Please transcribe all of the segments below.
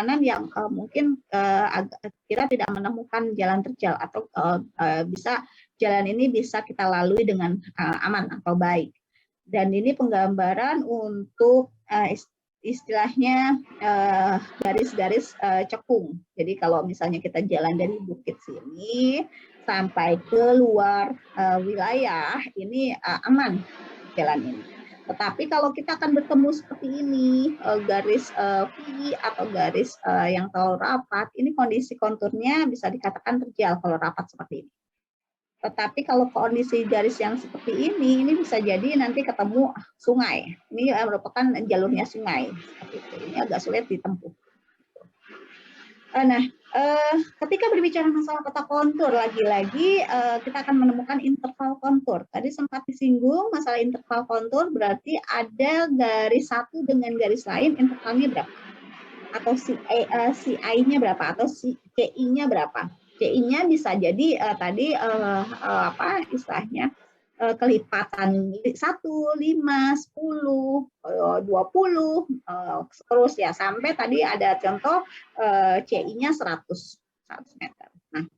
perjalanan yang mungkin kita tidak menemukan jalan terjal atau bisa jalan ini bisa kita lalui dengan aman atau baik. Dan ini penggambaran untuk istilahnya garis-garis cekung. Jadi kalau misalnya kita jalan dari bukit sini sampai ke luar wilayah, ini aman jalan ini. Tetapi kalau kita akan bertemu seperti ini, garis V atau garis yang terlalu rapat, ini kondisi konturnya bisa dikatakan terjal kalau rapat seperti ini. Tetapi kalau kondisi garis yang seperti ini bisa jadi nanti ketemu sungai. Ini merupakan jalurnya sungai. Seperti itu. Ini agak sulit ditempuh. Nah, ketika berbicara masalah peta kontur, lagi-lagi kita akan menemukan interval kontur. Tadi sempat disinggung masalah interval kontur, berarti ada garis satu dengan garis lain, intervalnya berapa? Atau CI-nya berapa? Atau CI-nya berapa? CI-nya bisa jadi tadi apa istilahnya kelipatan 1, 5, 10, 20, terus ya sampai tadi ada contoh CI-nya 100 meter. Nah,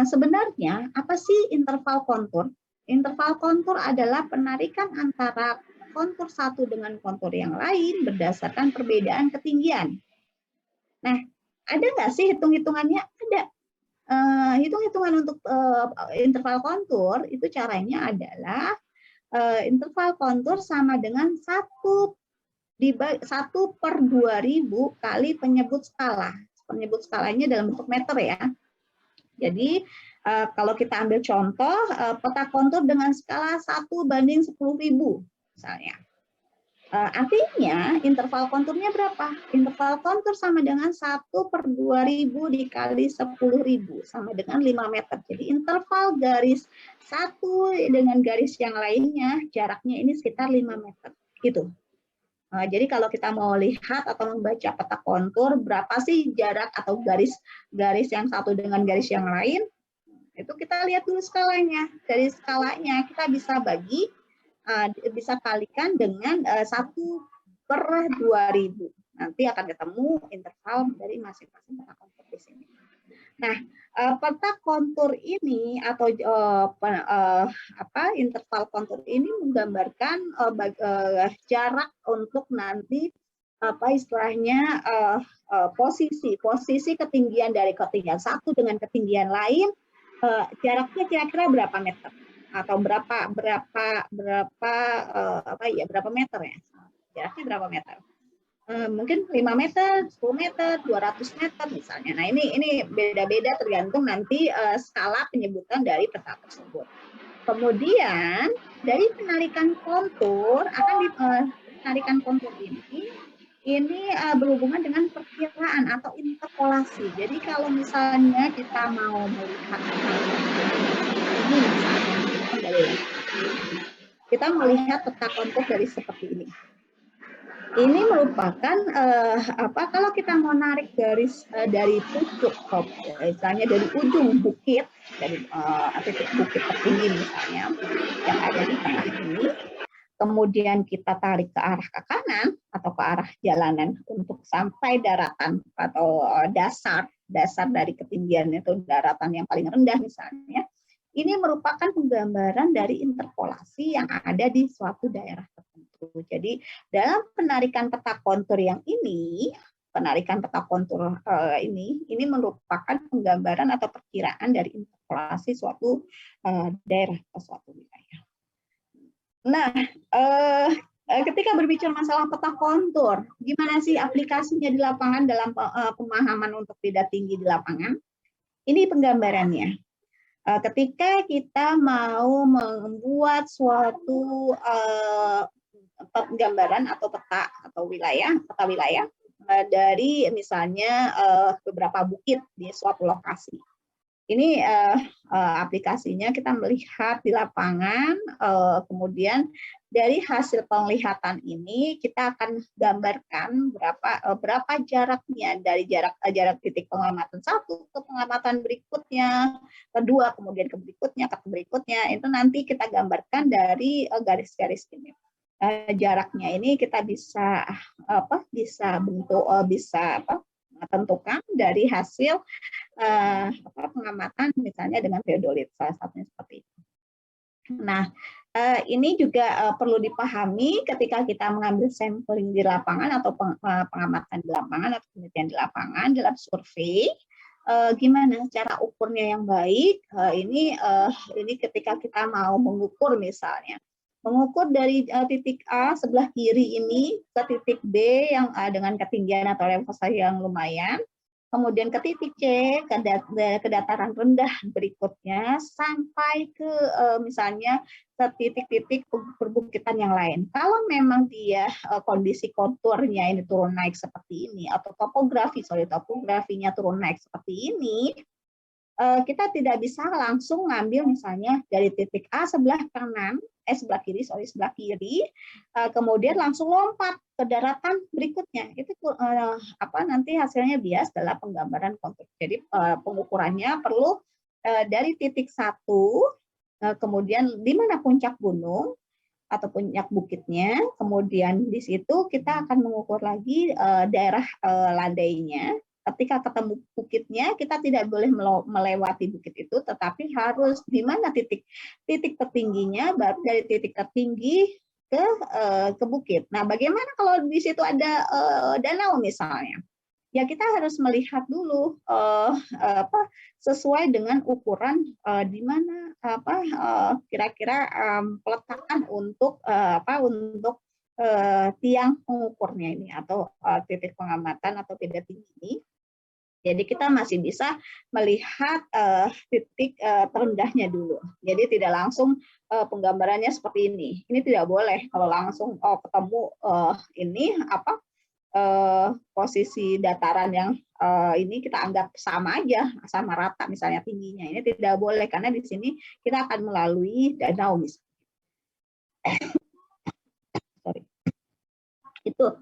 sebenarnya apa sih interval kontur? Interval kontur adalah penarikan antara kontur satu dengan kontur yang lain berdasarkan perbedaan ketinggian. Nah, ada nggak sih hitung-hitungannya? Ada. Hitung-hitungan untuk interval kontur itu caranya adalah interval kontur sama dengan 1/2000 kali penyebut skala. Penyebut skalanya dalam bentuk meter ya. Jadi kalau kita ambil contoh peta kontur dengan skala 1/10.000 misalnya. Artinya interval konturnya berapa? Interval kontur sama dengan 1/2000 dikali 10.000 sama dengan 5 meter. Jadi interval garis satu dengan garis yang lainnya jaraknya ini sekitar 5 meter. Gitu. Jadi kalau kita mau lihat atau membaca peta kontur berapa sih jarak atau garis yang satu dengan garis yang lain, itu kita lihat dulu skalanya. Dari skalanya kita bisa bagi bisa kalikan dengan 1/2000. Nanti akan ketemu interval dari masing-masing peta kontur di sini. Nah, peta kontur ini atau interval kontur ini menggambarkan jarak untuk nanti istilahnya posisi ketinggian dari ketinggian satu dengan ketinggian lain, jaraknya kira-kira berapa meter? Atau berapa meter ya? Jaraknya berapa meter? Mungkin 5 meter, 10 meter, 200 meter misalnya. Nah, ini beda-beda tergantung nanti skala penyebutan dari peta tersebut. Kemudian dari penarikan kontur penarikan kontur ini berhubungan dengan perkiraan atau interpolasi. Jadi kalau misalnya kita mau melihat ini misalnya kita melihat peta kontur dari seperti ini. Ini merupakan kalau kita mau narik garis dari pucuk, misalnya dari ujung bukit, dari titik bukit tertinggi misalnya yang ada di tengah ini, kemudian kita tarik ke arah ke kanan atau ke arah jalanan untuk sampai daratan atau dasar dari ketinggian itu daratan yang paling rendah misalnya. Ini merupakan penggambaran dari interpolasi yang ada di suatu daerah tertentu. Jadi dalam penarikan peta kontur yang ini, ini merupakan penggambaran atau perkiraan dari interpolasi suatu daerah atau suatu wilayah. Nah, ketika berbicara masalah peta kontur, gimana sih aplikasinya di lapangan dalam pemahaman untuk beda tinggi di lapangan? Ini penggambarannya. Ketika kita mau membuat suatu gambaran atau peta wilayah dari misalnya beberapa bukit di suatu lokasi. Ini aplikasinya kita melihat di lapangan, kemudian dari hasil penglihatan ini kita akan gambarkan berapa jaraknya dari jarak titik pengamatan satu ke pengamatan berikutnya, kedua kemudian ke berikutnya itu nanti kita gambarkan dari garis-garis ini. Jaraknya ini kita bisa bentuk tentukan dari hasil pengamatan misalnya dengan teodolit, salah satunya seperti itu. Nah, ini juga perlu dipahami ketika kita mengambil sampling di lapangan atau pengamatan di lapangan atau penelitian di lapangan dalam survei. Gimana cara ukurnya yang baik? Ini ketika kita mau mengukur misalnya, mengukur dari titik A sebelah kiri ini ke titik B yang dengan ketinggian atau elevasi yang lumayan, kemudian ke titik C, ke dataran rendah berikutnya, sampai ke misalnya ke titik-titik perbukitan yang lain. Kalau memang dia kondisi konturnya ini turun naik seperti ini, atau topografinya turun naik seperti ini, kita tidak bisa langsung ngambil misalnya dari titik A sebelah kiri, kemudian langsung lompat ke daratan berikutnya. Itu nanti hasilnya bias dalam penggambaran kontur. Jadi pengukurannya perlu dari titik 1, kemudian di mana puncak gunung atau puncak bukitnya, kemudian di situ kita akan mengukur lagi daerah landainya. Ketika ketemu bukitnya, kita tidak boleh melewati bukit itu, tetapi harus di mana titik tertingginya, baru dari titik tertinggi ke bukit. Nah, bagaimana kalau di situ ada danau misalnya? Ya kita harus melihat dulu sesuai dengan ukuran di mana kira-kira peletakan untuk tiang pengukurnya ini atau titik pengamatan atau beda tinggi ini. Jadi kita masih bisa melihat titik terendahnya dulu. Jadi tidak langsung penggambarannya seperti ini. Ini tidak boleh kalau langsung ketemu ini posisi dataran yang ini kita anggap sama aja, sama rata misalnya tingginya. Ini tidak boleh karena di sini kita akan melalui danau misalnya. Itu.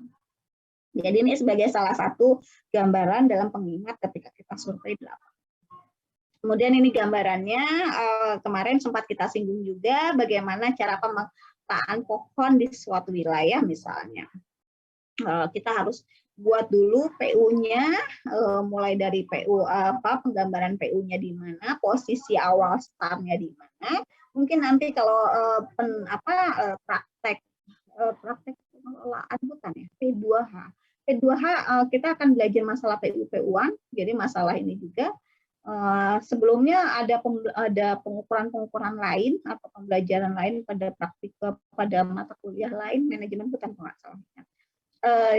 Jadi ini sebagai salah satu gambaran dalam pengingat ketika kita survei di lapangan. Kemudian ini gambarannya, kemarin sempat kita singgung juga bagaimana cara pemetaan pohon di suatu wilayah misalnya. Kita harus buat dulu PU-nya, mulai dari PU penggambaran PU-nya di mana, posisi awal startnya di mana. Mungkin nanti kalau praktek pengelolaan hutan ya, P2H. P2H kita akan belajar masalah PU-PU-an, jadi masalah ini juga. Sebelumnya ada pengukuran-pengukuran lain atau pembelajaran lain pada praktik pada mata kuliah lain, manajemen hutan kalau nggak salah.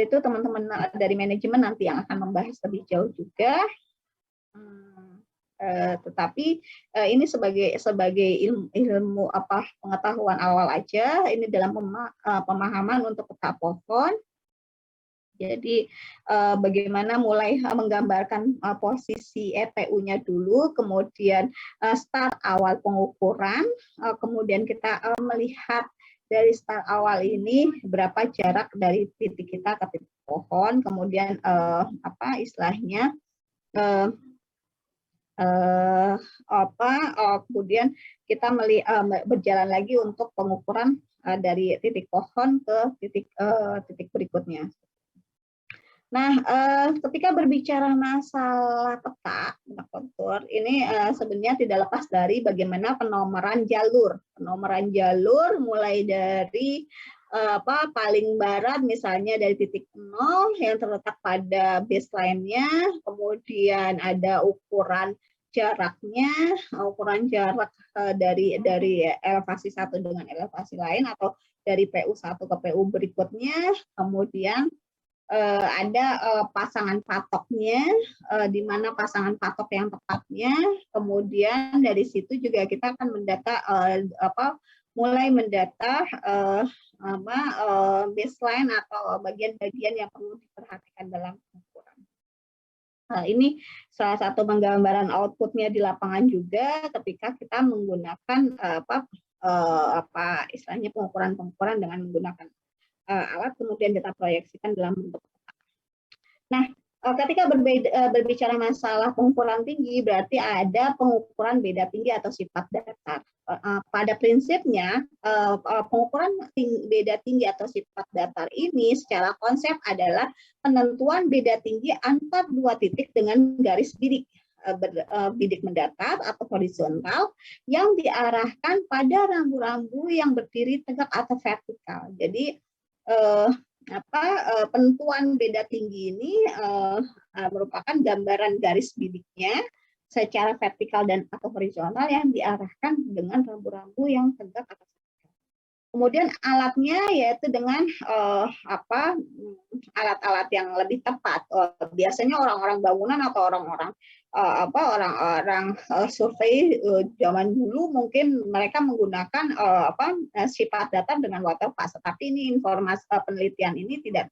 Itu teman-teman dari manajemen nanti yang akan membahas lebih jauh juga. Tetapi ini sebagai ilmu pengetahuan awal aja, ini dalam pemahaman untuk peta pohon. Jadi bagaimana mulai menggambarkan posisi EPU-nya dulu, kemudian start awal pengukuran, kemudian kita melihat dari start awal ini berapa jarak dari titik kita ke titik pohon, kemudian istilahnya kemudian kita berjalan lagi untuk pengukuran dari titik pohon ke titik berikutnya. Nah, ketika berbicara masalah peta kontur, ini sebenarnya tidak lepas dari bagaimana penomoran jalur. Penomoran jalur mulai dari paling barat misalnya dari titik 0 yang terletak pada baseline-nya, kemudian ada ukuran jaraknya, ukuran jarak dari elevasi satu dengan elevasi lain atau dari PU1 ke PU berikutnya, kemudian ada pasangan patoknya, di mana pasangan patok yang tepatnya, kemudian dari situ juga kita akan mendata mulai mendata baseline atau bagian-bagian yang perlu diperhatikan dalam pengukuran. Ini salah satu penggambaran outputnya di lapangan juga ketika kita menggunakan istilahnya pengukuran dengan menggunakan alat, kemudian kita proyeksikan dalam bentuk peta. Nah, Ketika berbicara masalah pengukuran tinggi, berarti ada pengukuran beda tinggi atau sifat datar. Pada prinsipnya, pengukuran beda tinggi atau sifat datar ini secara konsep adalah penentuan beda tinggi antar dua titik dengan garis bidik bidik mendatar atau horizontal yang diarahkan pada rambu-rambu yang berdiri tegak atau vertikal. Jadi penentuan beda tinggi ini merupakan gambaran garis bidiknya secara vertikal dan atau horizontal yang diarahkan dengan rambu-rambu yang tegak atau vertikal. Kemudian alatnya yaitu dengan alat-alat yang lebih tepat. Biasanya orang-orang bangunan atau orang-orang survei zaman dulu mungkin mereka menggunakan sifat datar dengan water fast, tapi ini informasi penelitian ini tidak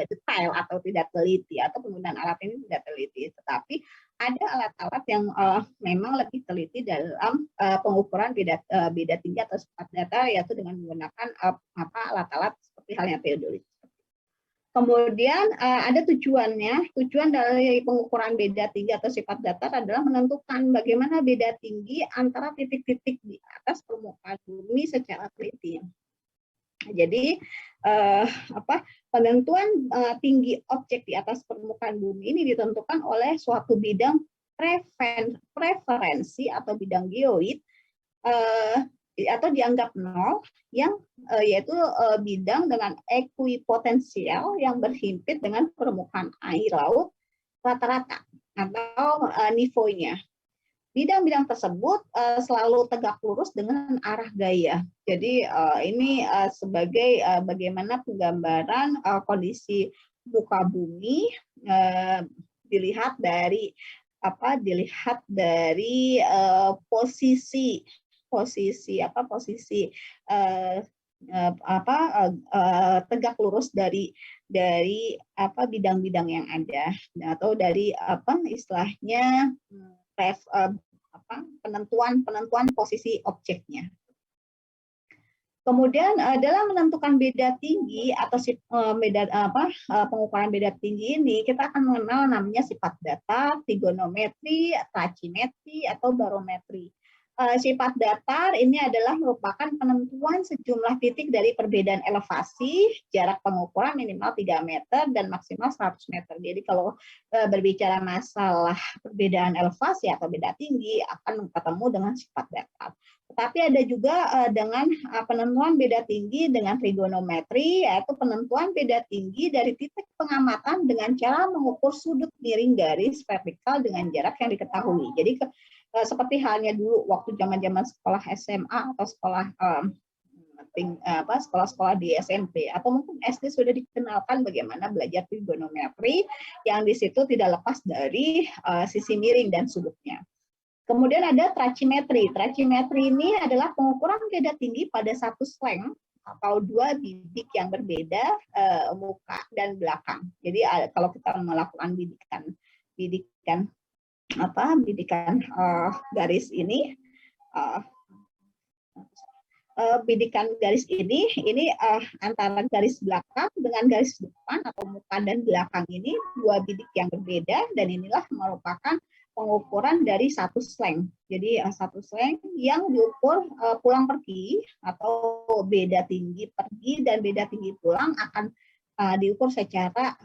detail atau tidak teliti, atau penggunaan alat ini tidak teliti, tetapi ada alat-alat yang memang lebih teliti dalam pengukuran beda tinggi atau sifat datar, yaitu dengan menggunakan alat-alat seperti halnya teodolit. Kemudian ada tujuannya. Tujuan dari pengukuran beda tinggi atau sifat datar adalah menentukan bagaimana beda tinggi antara titik-titik di atas permukaan bumi secara teliti. Jadi penentuan tinggi objek di atas permukaan bumi ini ditentukan oleh suatu bidang preferensi atau bidang geoid atau dianggap nol, yang yaitu bidang dengan ekuipotensial yang berhimpit dengan permukaan air laut rata-rata atau nivonya. Bidang-bidang tersebut selalu tegak lurus dengan arah gaya. Jadi ini sebagai bagaimana penggambaran kondisi muka bumi dilihat dari posisi tegak lurus dari bidang-bidang yang ada, atau dari istilahnya penentuan posisi objeknya. Kemudian dalam menentukan beda tinggi atau pengukuran beda tinggi ini, kita akan mengenal namanya sifat datar, trigonometri, tachymetry, atau barometri. Sifat datar ini adalah merupakan penentuan sejumlah titik dari perbedaan elevasi, jarak pengukuran minimal 3 meter dan maksimal 100 meter. Jadi kalau berbicara masalah perbedaan elevasi atau beda tinggi akan ketemu dengan sifat datar. Tetapi ada juga dengan penentuan beda tinggi dengan trigonometri, yaitu penentuan beda tinggi dari titik pengamatan dengan cara mengukur sudut miring garis vertikal dengan jarak yang diketahui. Jadi seperti halnya dulu waktu zaman-zaman sekolah SMA atau sekolah-sekolah di SMP atau mungkin SD sudah dikenalkan bagaimana belajar trigonometri, yang di situ tidak lepas dari sisi miring dan sudutnya. Kemudian ada tachymetry. Tachymetry ini adalah pengukuran beda tinggi pada satu sleng atau dua bidik yang berbeda muka dan belakang. Jadi kalau kita melakukan bidikan garis ini, bidikan garis ini antara garis belakang dengan garis depan atau muka dan belakang ini dua bidik yang berbeda, dan inilah merupakan pengukuran dari satu sleng. Jadi satu sleng yang diukur pulang pergi atau beda tinggi pergi dan beda tinggi pulang akan diukur secara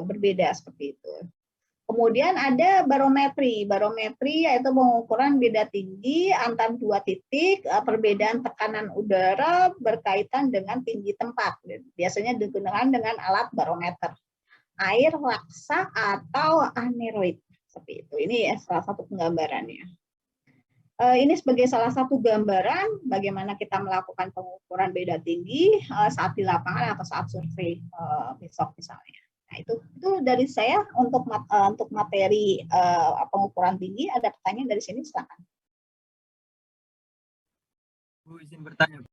berbeda seperti itu. Kemudian ada barometri. Barometri yaitu pengukuran beda tinggi antar dua titik, perbedaan tekanan udara berkaitan dengan tinggi tempat. Biasanya digunakan dengan alat barometer, air laksa atau aneroid. Seperti itu. Ini salah satu penggambarannya. Ini sebagai salah satu gambaran bagaimana kita melakukan pengukuran beda tinggi saat di lapangan atau saat survei besok misalnya. Nah, itu dari saya untuk materi pengukuran tinggi. Ada pertanyaan dari sini, silakan. Bu, izin bertanya.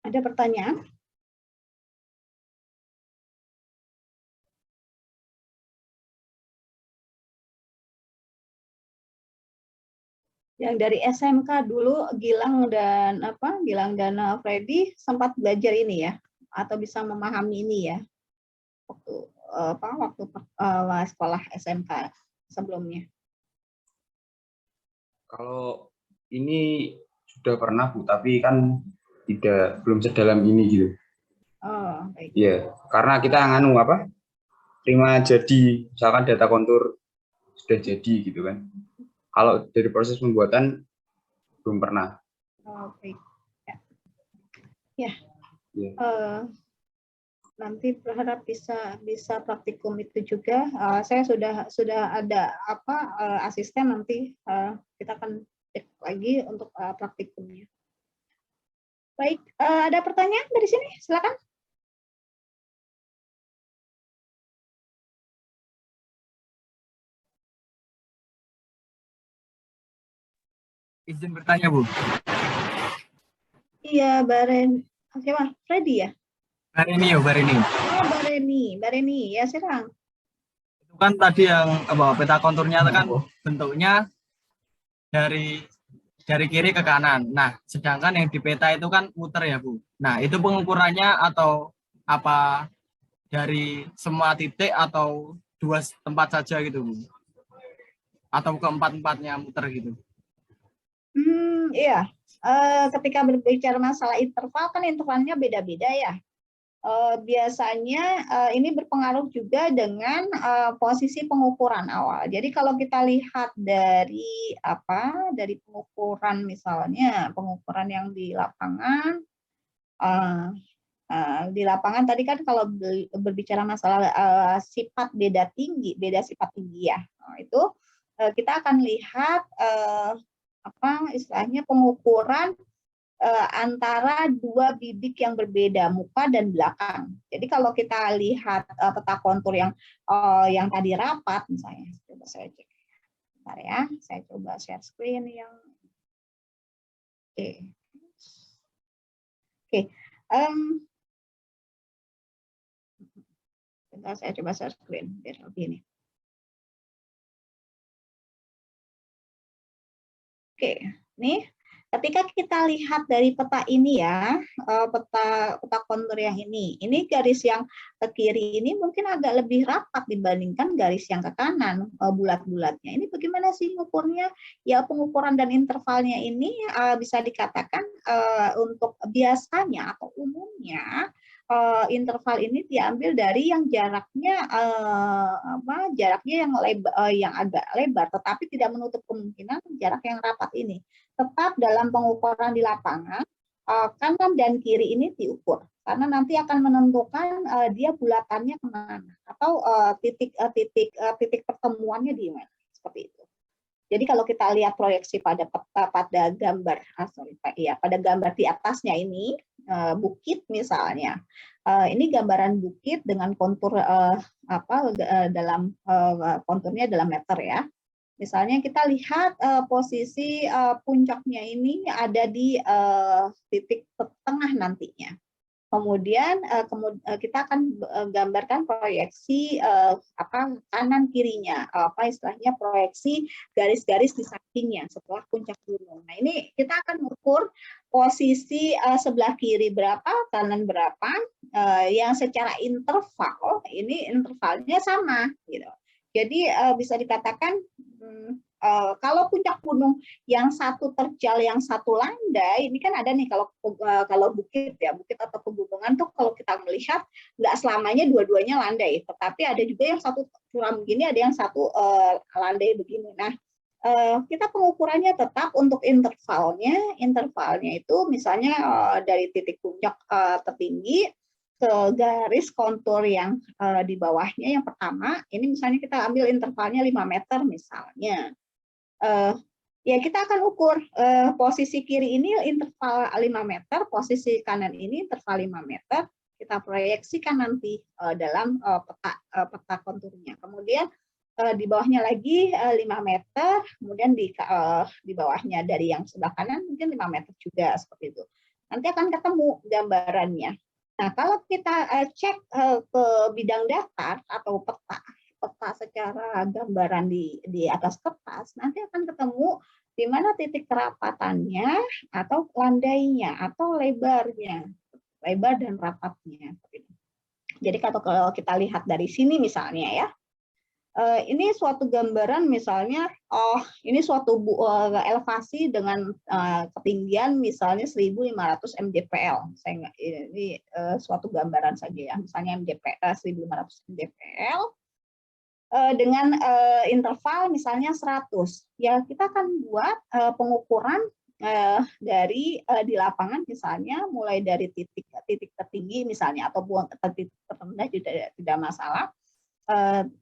Ada pertanyaan? Yang dari SMK dulu Gilang dan Freddy sempat belajar ini ya, atau bisa memahami ini ya waktu sekolah SMK sebelumnya. Kalau ini sudah pernah Bu, tapi kan belum sedalam ini gitu. Oh, baik. Iya, karena kita terima jadi, misalkan data kontur sudah jadi gitu kan. Kalau dari proses pembuatan belum pernah. Oh, baik. Ya. Ya. Nanti berharap bisa praktikum itu juga. Saya sudah ada asisten, nanti kita akan cek lagi untuk praktikumnya. Baik, ada pertanyaan dari sini? Silakan. Izin bertanya, Bu. Iya, siapa? Freddy ya? Bareni. Oh, Bareni. Ya, silakan. Itu kan tadi yang peta konturnya kan bentuknya dari kiri ke kanan. Nah, sedangkan yang di peta itu kan muter ya, Bu. Nah, itu pengukurannya atau apa dari semua titik atau 2 tempat saja gitu, Bu? Atau keempat-empatnya muter gitu? Iya. Ketika berbicara masalah interval, kan intervalnya beda-beda ya. Biasanya ini berpengaruh juga dengan posisi pengukuran awal. Jadi kalau kita lihat dari pengukuran, misalnya pengukuran yang di lapangan, tadi kan kalau berbicara masalah sifat beda sifat tinggi ya. Itu kita akan lihat istilahnya pengukuran antara dua bidik yang berbeda, muka dan belakang. Jadi kalau kita lihat peta kontur yang tadi rapat, misalnya, coba saya cek. Bentar ya, saya coba share screen yang. Oke. Bentar, saya coba share screen biar lebih ini. Oke, nih. Ketika kita lihat dari peta ini ya, peta kontur yang ini garis yang ke kiri ini mungkin agak lebih rapat dibandingkan garis yang ke kanan, bulat-bulatnya. Ini bagaimana sih ngukurnya? Ya, pengukuran dan intervalnya ini bisa dikatakan untuk biasanya atau umumnya interval ini diambil dari yang jaraknya yang agak lebar, tetapi tidak menutup kemungkinan jarak yang rapat ini. Tetap dalam pengukuran di lapangan, kanan dan kiri ini diukur, karena nanti akan menentukan dia bulatannya kemana, atau titik pertemuannya di mana, seperti itu. Jadi kalau kita lihat proyeksi pada gambar, pada gambar di atasnya ini, bukit misalnya, ini gambaran bukit dengan kontur dalam konturnya dalam meter ya. Misalnya kita lihat posisi puncaknya ini ada di titik tengah nantinya. Kemudian kita akan gambarkan proyeksi kanan kirinya, istilahnya proyeksi garis-garis di sampingnya setelah puncak gunung. Nah, ini kita akan mengukur posisi sebelah kiri berapa, kanan berapa, yang secara interval ini intervalnya sama gitu. Jadi bisa dikatakan kalau puncak gunung yang satu terjal, yang satu landai, ini kan ada nih kalau bukit atau pegunungan tuh kalau kita melihat nggak selamanya dua-duanya landai, tetapi ada juga yang satu curam begini, ada yang satu landai begini. Nah, kita pengukurannya tetap untuk intervalnya itu misalnya dari titik puncak tertinggi ke garis kontur yang di bawahnya yang pertama, ini misalnya kita ambil intervalnya 5 meter misalnya. Ya kita akan ukur posisi kiri ini interval 5 meter, posisi kanan ini interval 5 meter, kita proyeksikan nanti dalam peta konturnya. Kemudian di bawahnya lagi 5 meter, kemudian di bawahnya dari yang sebelah kanan mungkin 5 meter juga, seperti itu. nanti akan ketemu gambarannya. Nah, kalau kita cek ke bidang datar atau peta secara gambaran di atas kertas, nanti akan ketemu di mana titik kerapatannya atau landainya atau lebarnya, lebar dan rapatnya. Jadi kalau kita lihat dari sini misalnya ya, ini suatu gambaran misalnya, ini suatu elevasi dengan ketinggian misalnya 1.500 mdpl. Ini suatu gambaran saja ya, misalnya 1.500 mdpl dengan interval misalnya 100. Ya kita akan buat pengukuran dari di lapangan misalnya mulai dari titik tertinggi misalnya atau buang titik terendah juga tidak masalah.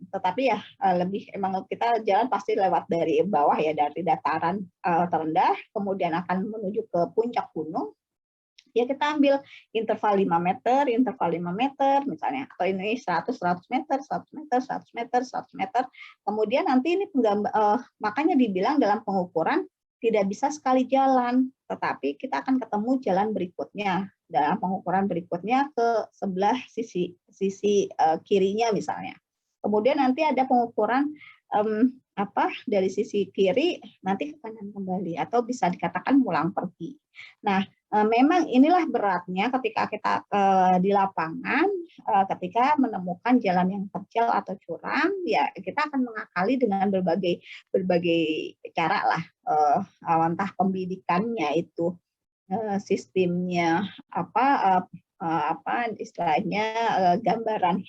Tetapi ya lebih emang kita jalan pasti lewat dari bawah ya, dari dataran terendah kemudian akan menuju ke puncak gunung. Ya kita ambil interval 5 meter misalnya, atau ini 100 meter, 100 meter, 100 meter, 100 meter. Kemudian nanti ini makanya dibilang dalam pengukuran tidak bisa sekali jalan, tetapi kita akan ketemu jalan berikutnya. Dalam pengukuran berikutnya ke sebelah sisi kirinya misalnya. Kemudian nanti ada pengukuran dari sisi kiri nanti ke kanan kembali atau bisa dikatakan pulang pergi. Nah, memang inilah beratnya ketika kita di lapangan, ketika menemukan jalan yang terjal atau curam, ya kita akan mengakali dengan berbagai cara lah, entah pembidikannya itu, sistemnya istilahnya gambaran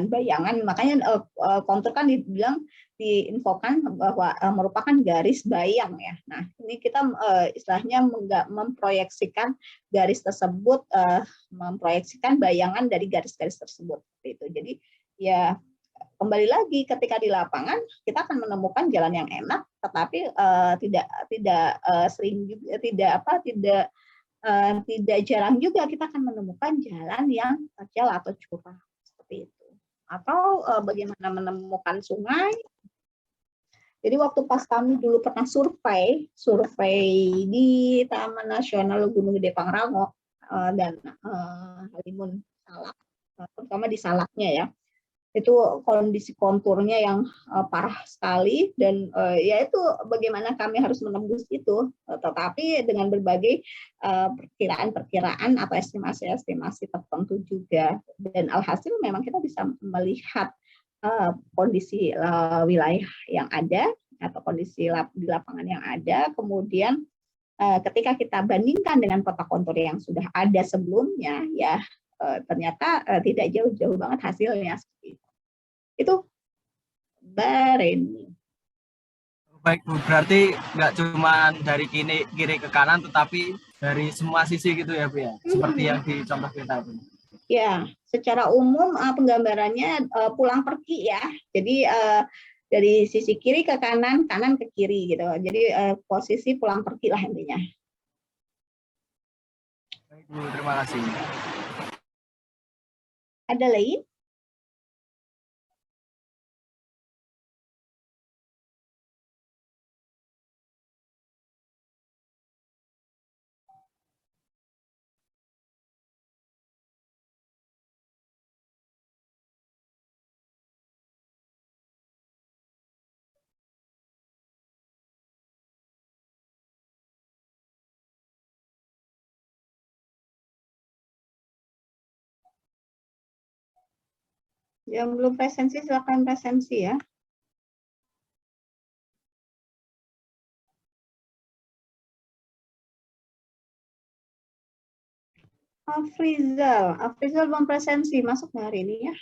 bayangan. Makanya kontur kan diinfokan bahwa merupakan garis bayang ya. Nah, ini kita istilahnya memproyeksikan garis tersebut, memproyeksikan bayangan dari garis-garis tersebut. Itu. Jadi ya kembali lagi ketika di lapangan kita akan menemukan jalan yang enak, tetapi tidak sering juga, tidak jarang juga kita akan menemukan jalan yang terjal atau curam seperti itu. Atau bagaimana menemukan sungai. Jadi waktu pas kami dulu pernah survei di Taman Nasional Gunung Gede Pangrango dan Halimun Salak, terutama di Salaknya ya, itu kondisi konturnya yang parah sekali dan ya itu bagaimana kami harus menembus itu, tetapi dengan berbagai perkiraan atau estimasi tertentu juga, dan alhasil memang kita bisa melihat kondisi wilayah yang ada atau kondisi di lapangan yang ada, kemudian ketika kita bandingkan dengan peta kontur yang sudah ada sebelumnya ya ternyata tidak jauh-jauh banget hasilnya seperti itu. Itu Bareni. Baik Bu, berarti nggak cuma dari kiri ke kanan, tetapi dari semua sisi gitu ya Bu ya, seperti yang di contoh kita Bu. Ya, secara umum penggambarannya pulang pergi ya. Jadi dari sisi kiri ke kanan, kanan ke kiri gitu. Jadi posisi pulang pergi lah intinya. Baik Bu, terima kasih. Ada lain? Yang belum presensi silakan presensi ya. Afrizal belum presensi, masuk nggak hari ini ya?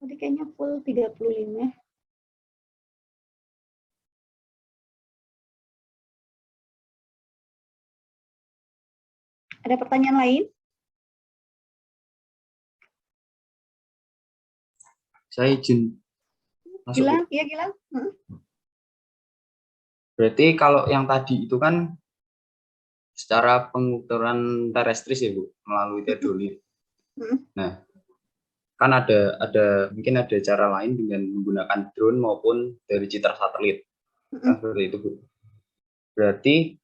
Tadi kayaknya full 35. Ada pertanyaan lain? Saya izin masuk. Gilang, ya Gilang. Berarti kalau yang tadi itu kan secara pengukuran terestris ya Bu, melalui teodolit. Nah, kan ada mungkin ada cara lain dengan menggunakan drone maupun dari citra satelit. Kan seperti itu, Bu. Berarti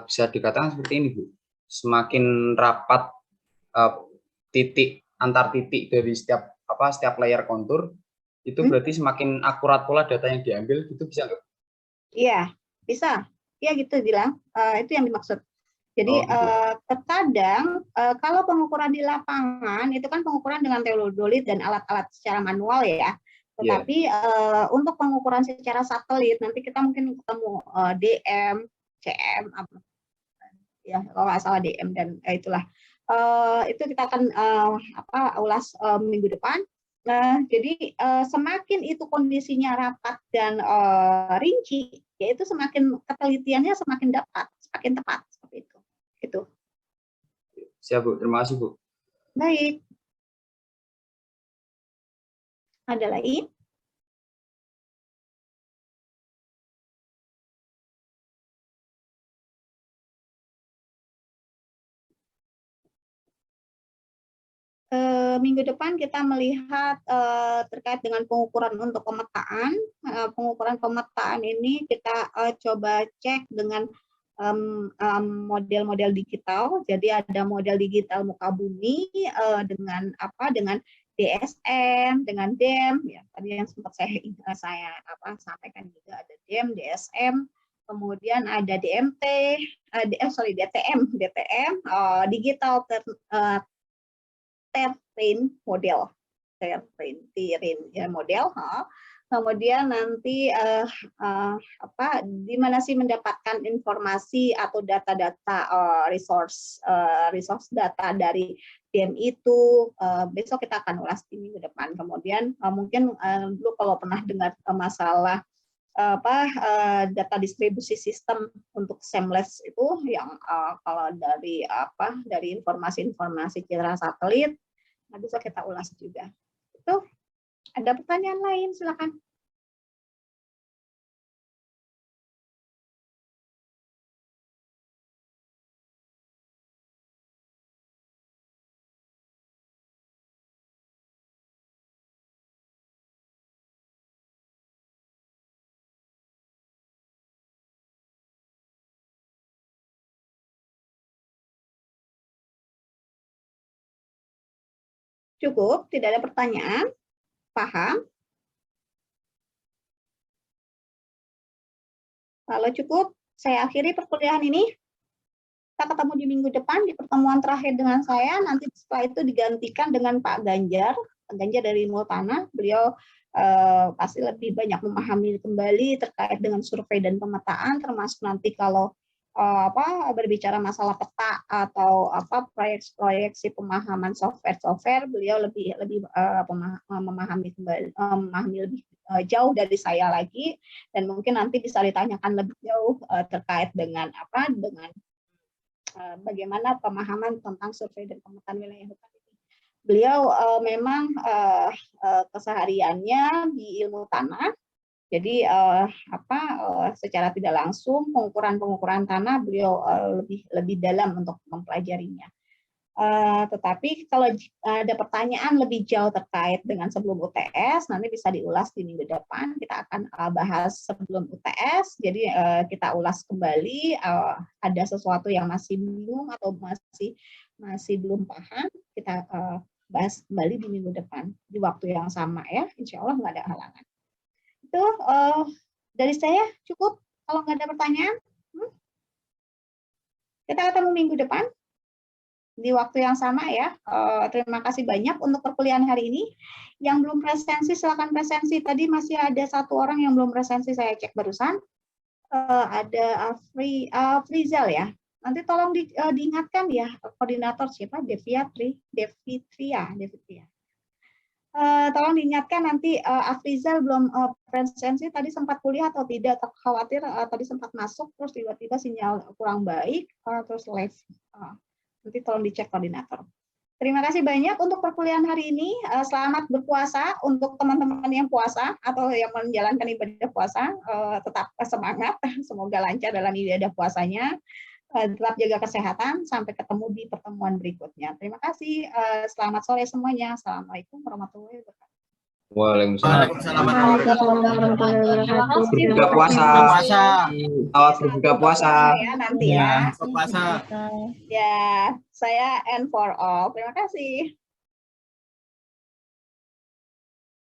bisa dikatakan seperti ini, Bu. Semakin rapat titik antar titik dari setiap layer kontur, itu berarti semakin akurat pula data yang diambil, itu bisa nggak? Iya, bisa. Iya gitu bilang. Itu yang dimaksud. Jadi gitu. terkadang kalau pengukuran di lapangan itu kan pengukuran dengan teodolit dan alat-alat secara manual ya. Tetapi untuk pengukuran secara satelit nanti kita mungkin ketemu DM, CM, ya kalau nggak salah DM dan itulah. Itu kita akan ulas minggu depan. Jadi semakin itu kondisinya rapat dan rinci, yaitu semakin ketelitiannya semakin semakin tepat seperti itu. Itu. Siap, Bu. Terima kasih, Bu. Baik. Ada lagi? Minggu depan kita melihat terkait dengan pengukuran untuk pemetaan. Pengukuran pemetaan ini kita coba cek dengan model-model digital. Jadi ada model digital muka bumi dengan DSM, dengan DEM. Ya, tadi yang sempat saya sampaikan juga ada DEM, DSM. Kemudian ada DMT, DTM, digital terrain model, model. Kemudian nanti di mana sih mendapatkan informasi atau data-data resource data dari DEM itu, besok kita akan ulas di minggu depan. Kemudian mungkin dulu kalau pernah dengar masalah data distribusi sistem untuk seamless itu yang kalau dari informasi-informasi citra satelit bisa kita ulas juga. Itu ada pertanyaan lain, silakan. Cukup, tidak ada pertanyaan? Paham? Kalau cukup, saya akhiri perkuliahan ini. Kita ketemu di minggu depan di pertemuan terakhir dengan saya. Nanti setelah itu digantikan dengan Pak Ganjar dari Multana. Beliau pasti lebih banyak memahami kembali terkait dengan survei dan pemetaan, termasuk nanti kalau berbicara masalah peta atau proyeksi pemahaman software, beliau lebih memahami lebih jauh dari saya lagi, dan mungkin nanti bisa ditanyakan lebih jauh terkait dengan bagaimana pemahaman tentang survei dan pemetaan wilayah hutan ini. Beliau memang kesehariannya di ilmu tanah. Jadi secara tidak langsung pengukuran tanah beliau lebih dalam untuk mempelajarinya. Tetapi kalau ada pertanyaan lebih jauh terkait dengan sebelum UTS, nanti bisa diulas di minggu depan. Kita akan bahas sebelum UTS. Jadi kita ulas kembali. Ada sesuatu yang masih bingung atau masih belum paham, kita bahas kembali di minggu depan di waktu yang sama ya. Insya Allah nggak ada halangan. Itu dari saya cukup. Kalau nggak ada pertanyaan, kita ketemu minggu depan di waktu yang sama ya. Terima kasih banyak untuk perkuliahan hari ini. Yang belum presensi silakan presensi. Tadi masih ada satu orang yang belum presensi, saya cek barusan. Ada Afrizal ya. Nanti tolong diingatkan ya, koordinator siapa? Devitria. Tolong diingatkan nanti Afrizal belum presensi, tadi sempat kuliah atau tidak, khawatir tadi sempat masuk terus tiba-tiba sinyal kurang baik terus live. Nanti tolong dicek koordinator. Terima kasih banyak untuk perkuliahan hari ini. Selamat berpuasa untuk teman-teman yang puasa atau yang menjalankan ibadah puasa. Tetap semangat, semoga lancar dalam ibadah puasanya. Tetap jaga kesehatan. Sampai ketemu di pertemuan berikutnya. Terima kasih. Selamat sore semuanya. Assalamualaikum warahmatullahi wabarakatuh. Waalaikumsalam. Waalaikumsalam. Berbuka puasa. Selamat berbuka puasa. Ya, nanti Ya, ya. puasa. Ya, saya N for all. Terima kasih.